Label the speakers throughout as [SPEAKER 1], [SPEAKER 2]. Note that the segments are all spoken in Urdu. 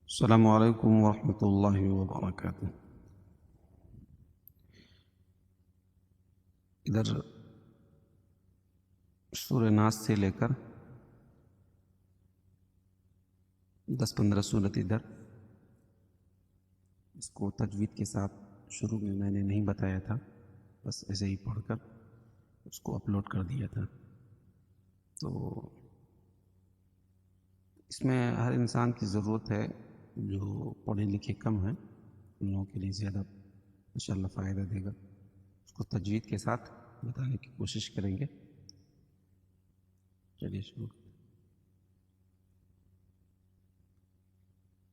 [SPEAKER 1] السلام علیکم ورحمۃ اللہ وبرکاتہ۔ ادھر سورہ ناس سے لے کر 10-15 صورت ادھر، اس کو تجوید کے ساتھ شروع میں نے نہیں بتایا تھا، بس ایسے ہی پڑھ کر اس کو اپلوڈ کر دیا تھا۔ تو اس میں ہر انسان کی ضرورت ہے، جو پڑھے لکھے کم ہیں ان لوگوں کے لیے زیادہ انشاءاللہ فائدہ دے گا۔ اس کو تجوید کے ساتھ بتانے کی کوشش کریں گے۔ چلیے شروع۔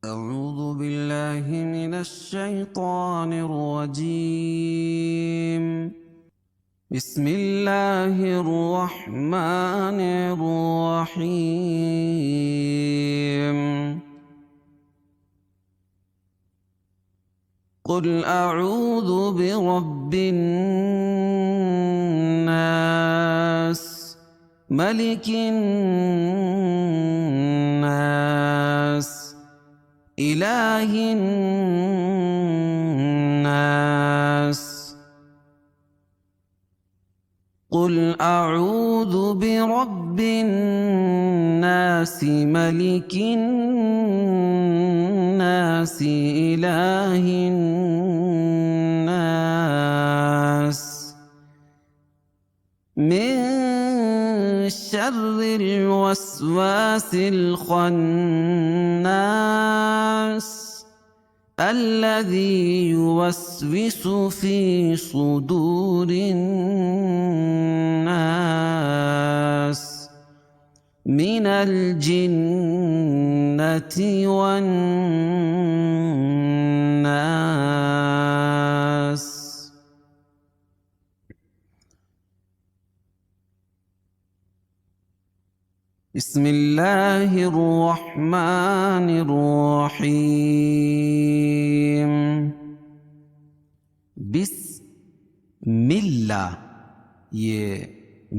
[SPEAKER 1] اعوذ باللہ من الشیطان الرجیم، بسم اللہ الرحمن الرحیم۔ قل اعوذ برب الناس، ملک الناس، الہ الناس۔ قل اعوذ برب الناس، ملک الناس، الہ الناس، من شر الوسواس الخناس، الذي يوسوس في صدور الناس من الجنة والناس۔ بسم اللہ الرحمن الرحیم۔ بسم اللہ، یہ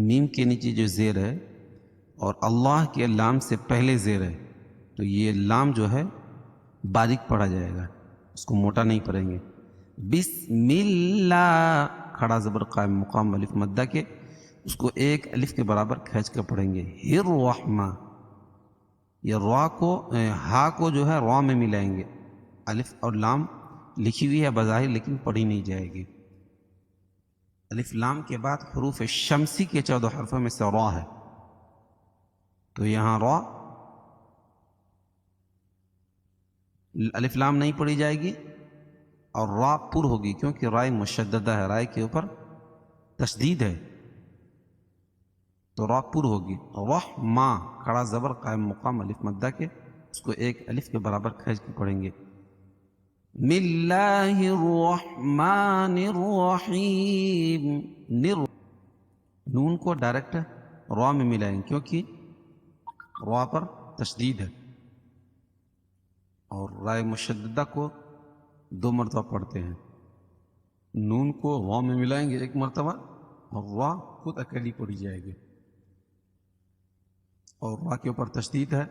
[SPEAKER 1] میم کے نیچے جو زیر ہے اور اللہ کے لام سے پہلے زیر ہے، تو یہ لام جو ہے باریک پڑھا جائے گا، اس کو موٹا نہیں پڑھیں گے۔ بسم اللہ، کھڑا زبر قائم مقام الف مدہ کے، اس کو ایک الف کے برابر کھینچ کر پڑھیں گے۔ الرحمہ، یہ را کو ہا کو جو ہے را میں ملائیں گے۔ الف اور لام لکھی ہوئی ہے بظاہر لیکن پڑھی نہیں جائے گی۔ الف لام کے بعد حروف شمسی کے 14 حرفوں میں سے را ہے، تو یہاں را الف لام نہیں پڑھی جائے گی اور را پر ہوگی، کیونکہ رائے مشددہ ہے، رائے کے اوپر تشدید ہے، تو را پر ہوگی۔ رحمہ، کھڑا زبر قائم مقام الف مدہ کے، اس کو ایک الف کے برابر کھینچ کے پڑھیں گے۔ بسم اللہ الرحمن الرحیم، نون کو ڈائریکٹ را میں ملائیں کیونکہ را پر تشدید ہے، اور رائے مشددہ کو 2 مرتبہ پڑھتے ہیں۔ نون کو را میں ملائیں گے ایک مرتبہ، اور را خود اکیلی پڑھی جائے گی، اور را کے اوپر تشدید ہے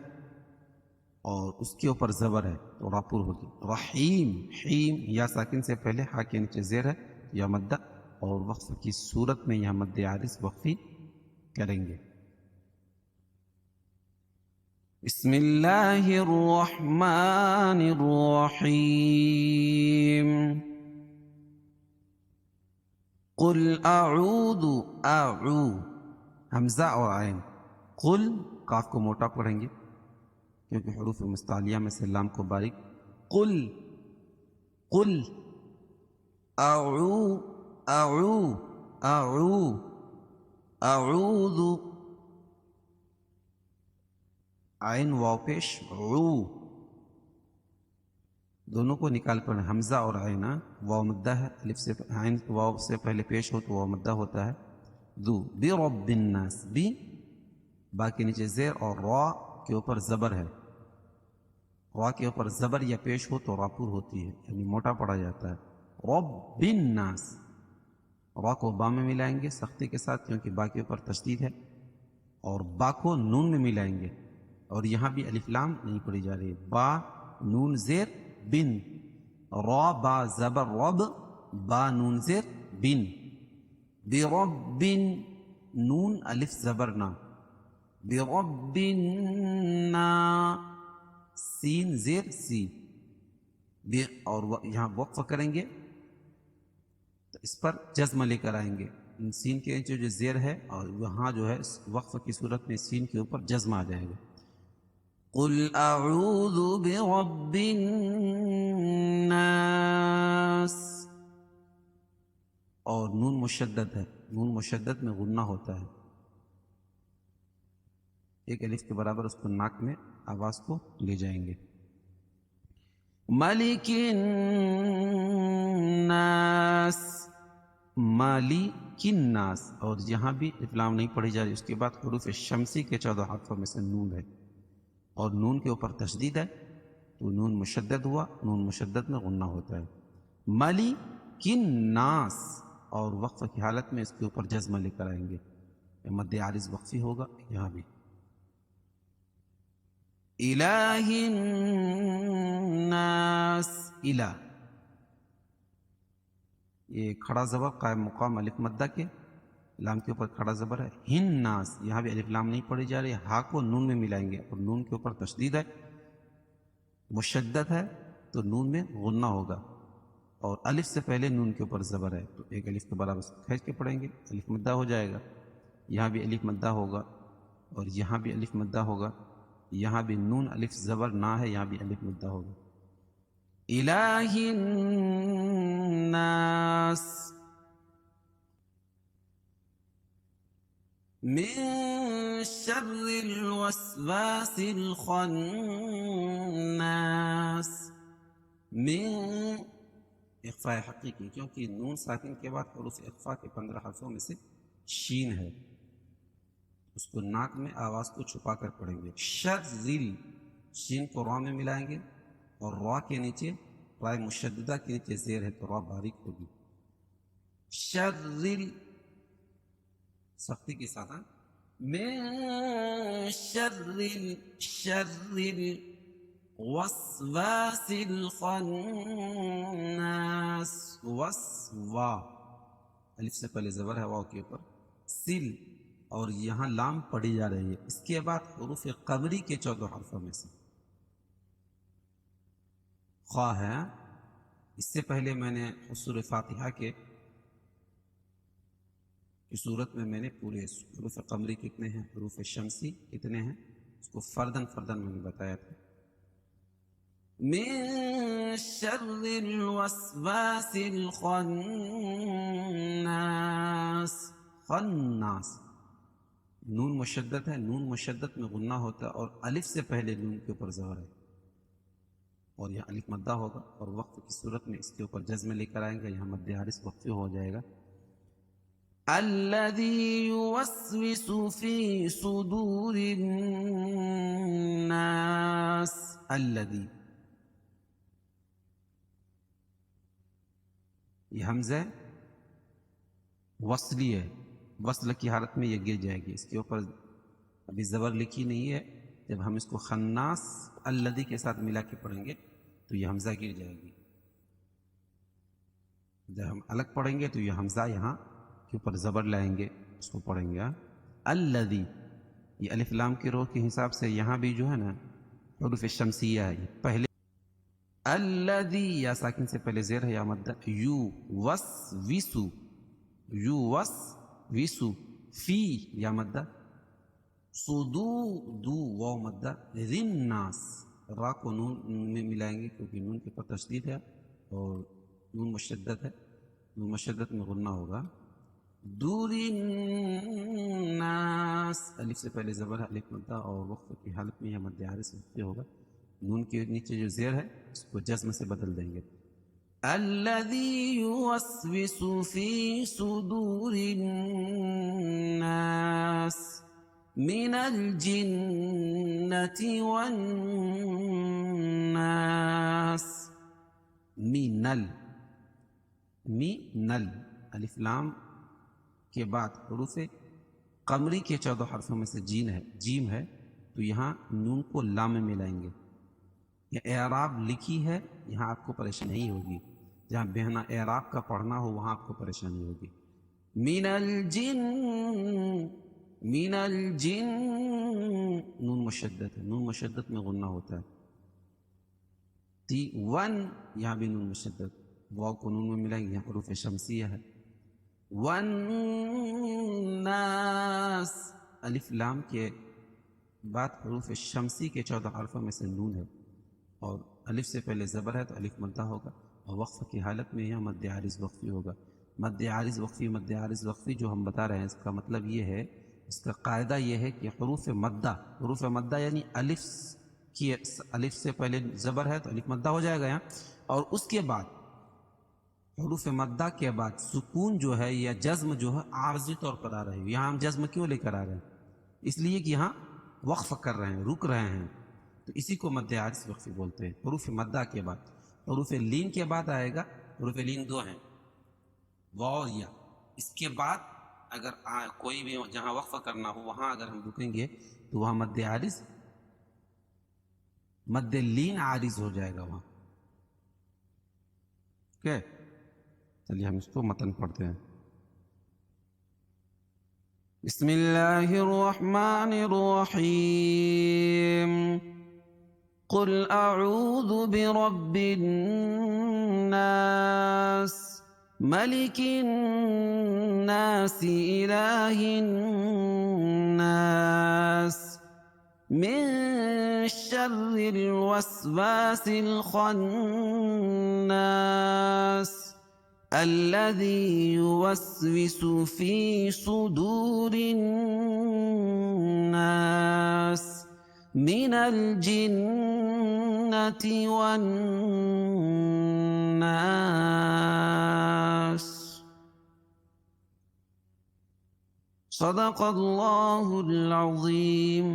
[SPEAKER 1] اور اس کے اوپر زبر ہے، تو را پر ہوگی۔ رحیم، حیم یا ساکن سے پہلے ہا کے نیچے زیر ہے یا مدہ، اور وقف کی صورت میں یہاں مد عارض وقفی کریں گے۔ بسم اللہ الرحمن الرحیم۔ قل اعوذ، اعو حمزہ اور عین، قل کاف کو موٹا پڑھیں گے کیونکہ حروف مستعلیہ میں سے لام کو باریک۔ قل، قل اعو، اعو، اعو، اعوذ، عین واو پیش، عو، دونوں کو نکال پڑھیں، حمزہ اور عین، واو مدہ ہے، الف سے عین واو سے پہلے پیش ہو تو واو مدہ ہوتا ہے۔ ذو، برب الناس، بی با کے نیچے زیر اور را کے اوپر زبر ہے، را کے اوپر زبر یا پیش ہو تو را پر ہوتی ہے، یعنی موٹا پڑھا جاتا ہے۔ رب الناس، را کو با میں ملائیں گے سختی کے ساتھ کیونکہ با کے اوپر تشدید ہے، اور با کو نون میں ملائیں گے، اور یہاں بھی الف لام نہیں پڑھی جا رہی ہے، با نون زیر بن، را با زبر رب، با نون زیر بن، برب نون الف زبر نا، برب نا سین زیر سی، اور یہاں وقف کریں گے تو اس پر جزم لے کر آئیں گے، سین کے نیچے جو زیر ہے اور وہاں جو ہے وقف کی صورت میں سین کے اوپر جزم آ جائے گا. قل اعوذ برب الناس، اور نون مشدد ہے، نون مشدد میں غنہ ہوتا ہے، ایک الف کے برابر اس کو ناک میں آواز کو لے جائیں گے. ملک الناس، مالک الناس، اور یہاں بھی افلام نہیں پڑھی جا رہی، اس کے بعد حروف شمسی کے 14 حرفوں میں سے نون ہے اور نون کے اوپر تشدید ہے تو نون مشدد ہوا، نون مشدد میں غنہ ہوتا ہے. ملک الناس، اور وقف کی حالت میں اس کے اوپر جزم لے کر آئیں گے، مد عارض وقفی ہوگا یہاں بھی. الہ الناس، الہ یہ کھڑا زبر قائم مقام الف مدہ کے، لام کے اوپر کھڑا زبر ہے. ہن ناس، یہاں بھی الف لام نہیں پڑھی جا رہی، ہا کو نون میں ملائیں گے اور نون کے اوپر تشدید ہے، مشدد ہے تو نون میں غنہ ہوگا، اور الف سے پہلے نون کے اوپر زبر ہے تو ایک الف کے برابر کھینچ کے پڑھیں گے، الف مدہ ہو جائے گا. یہاں بھی الف مدہ ہوگا اور یہاں بھی الف مدہ ہوگا، یہاں بھی نون الف زبر نہ ہے، یہاں بھی الف مدہ ہوگا. الہ الناس من شر الوسواس الخناس، من اخفاء حقیقی، کیونکہ نون ساکن کے بعد حروف اخفاء کے 15 حرفوں میں سے شین ہے، اس کو ناک میں آواز کو چھپا کر پڑھیں گے. شر شین کو را میں ملائیں گے اور را کے نیچے، رائے مشددہ کے نیچے زیر ہے تو را باریک ہوگی. شر سختی کے ساتھ، من شر الوسواس الخناس، وسوا الف سے پہلے زبر ہے واو کے اوپر، سل، اور یہاں لام پڑھی جا رہی ہے. اس کے بعد حروف قمری کے 14 حرفوں میں سے خواہ ہے. اس سے پہلے میں نے سورہ فاتحہ کے صورت میں نے پورے حروف قمری کتنے ہیں، حروف شمسی کتنے ہیں، اس کو فردن میں نے بتایا تھا. من شر الوسواس الخناس، خناس نون مشدد ہے، نون مشدد میں غنہ ہوتا ہے اور الف سے پہلے نون کے اوپر زبر ہے اور یہاں الف مدہ ہوگا، اور وقف کی صورت میں اس کے اوپر جزم لے کر آئیں گے، یہاں مد حارس وقفی ہو جائے گا. الذی یوسوس فی صدور الناس، الذی، یہ حمزہ وصلی ہے، وصل کی حالت میں یہ گر جائے گی، اس کے اوپر ابھی زبر لکھی نہیں ہے. جب ہم اس کو خناس الذی کے ساتھ ملا کے پڑھیں گے تو یہ حمزہ گر جائے گی. جب ہم الگ پڑھیں گے تو یہ حمزہ یہاں کے اوپر زبر لائیں گے، اس کو پڑھیں گے. الذی، یہ الف لام کے رو کے حساب سے یہاں بھی جو ہے نا حروف شمسیہ ہے، پہلے الذی یا ساکن سے پہلے زیر ہے یا مدہ، یو وس ویسو، یو وس ویسو، فی یا مدہ، صدو دو واو مدہ، رناس را کو نون میں ملائیں گے کیونکہ نون کے اوپر تشدید ہے اور نون مشدد ہے، نون مشدد میں غنہ ہوگا. دور الناس، الف سے پہلے زبر ہے، الف مدہ اور وقف کی حالت میں یہ مد حارس وقفی ہوگا. نون کے نیچے جو زیر ہے اس کو جزم سے بدل دیں گے. الذی یوسوس فی صدور الناس من الجنة والناس، مینل الف لام کے بعد حروف قمری کے 14 حرفوں میں سے جیم ہے تو یہاں نون کو لام میں ملائیں گے یہ اعراب لکھی ہے، یہاں آپ کو پریشانی نہیں ہوگی، جہاں بہنا اعراب کا پڑھنا ہو وہاں آپ کو پریشانی ہوگی. من الجن، من الجن، نون مشدد ہے، نون مشدد میں غنہ ہوتا ہے. ون، یہاں بھی نون مشدد، واو کو نون میں ملائیں گے، یہاں حروف شمسیہ ہے. والناس، الف لام کے بعد حروف شمسی کے 14 حرفوں میں سے نون ہے، اور الف سے پہلے زبر ہے تو الف مدہ ہوگا، اور وقف کی حالت میں یہاں مد عارض وقفی ہوگا. مد عارض وقفی، مد عارض وقفی جو ہم بتا رہے ہیں، اس کا مطلب یہ ہے، اس کا قاعدہ یہ ہے کہ حروف مدہ یعنی الف کی، الف سے پہلے زبر ہے تو الف مدہ ہو جائے گا یہاں، اور اس کے بعد حروف مدہ کے بعد سکون جو ہے یا جزم جو ہے عارضی طور پر آ رہے ہیں. یہاں ہم جزم کیوں لے کر آ رہے ہیں؟ اس لیے کہ یہاں وقف کر رہے ہیں، رک رہے ہیں، تو اسی کو مد عارض وقفی بولتے ہیں. حروف مدہ کے بعد، حروف لین کے بعد آئے گا. حروف لین دو ہیں، واو یا. اس کے بعد اگر کوئی بھی جہاں وقف کرنا ہو وہاں اگر ہم رکیں گے تو وہاں مد عارض، مد لین عارض ہو جائے گا وہاں. اوکے، چلیے ہم اس کو متن پڑھتے ہیں. بسم اللہ الرحمن الرحیم. قل اعوذ برب الناس ملک الناس الہ الناس من شر الوسواس الخناس الذي يوسوس في صدور الناس من الجنة والناس. صدق الله العظيم.